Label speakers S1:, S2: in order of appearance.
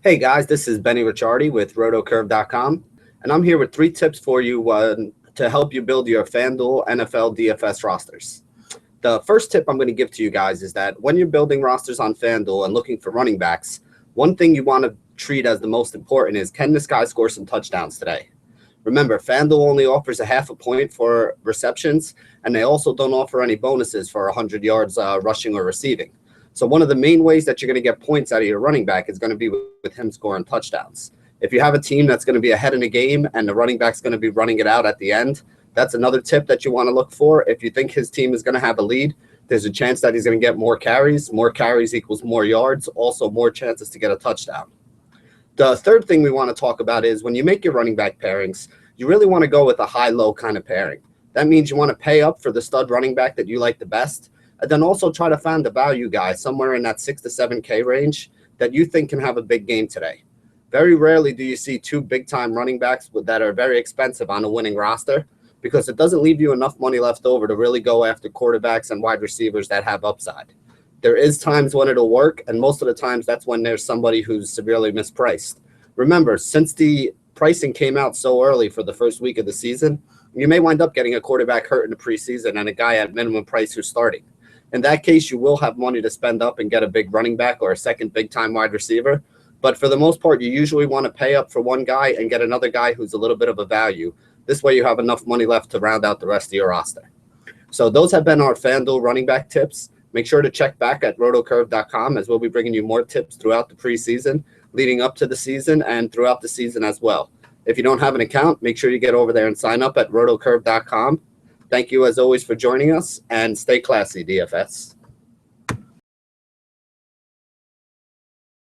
S1: Hey guys, this is Benny Ricciardi with rotocurve.com, and I'm here with 3 tips for you to help you build your FanDuel NFL DFS rosters. The first tip I'm going to give to you guys is that when you're building rosters on FanDuel and looking for running backs, one thing you want to treat as the most important is, can this guy score some touchdowns today? Remember, FanDuel only offers a half a point for receptions, and they also don't offer any bonuses for 100 yards rushing or receiving. So one of the main ways that you're going to get points out of your running back is going to be with him scoring touchdowns. If you have a team that's going to be ahead in the game and the running back's going to be running it out at the end, that's another tip that you want to look for. If you think his team is going to have a lead, there's a chance that he's going to get more carries. More carries equals more yards, also more chances to get a touchdown. The third thing we want to talk about is when you make your running back pairings, you really want to go with a high-low kind of pairing. That means you want to pay up for the stud running back that you like the best, and then also try to find the value guy somewhere in that 6 to 7K range that you think can have a big game today. Very rarely do you see two big-time running backs that are very expensive on a winning roster, because it doesn't leave you enough money left over to really go after quarterbacks and wide receivers that have upside. There is times when it'll work, and most of the times that's when there's somebody who's severely mispriced. Remember, since the pricing came out so early for the first week of the season, you may wind up getting a quarterback hurt in the preseason and a guy at minimum price who's starting. In that case, you will have money to spend up and get a big running back or a second big-time wide receiver. But for the most part, you usually want to pay up for one guy and get another guy who's a little bit of a value. This way you have enough money left to round out the rest of your roster. So those have been our FanDuel running back tips. Make sure to check back at rotocurve.com, as we'll be bringing you more tips throughout the preseason, leading up to the season, and throughout the season as well. If you don't have an account, make sure you get over there and sign up at rotocurve.com. Thank you, as always, for joining us, and stay classy, DFS.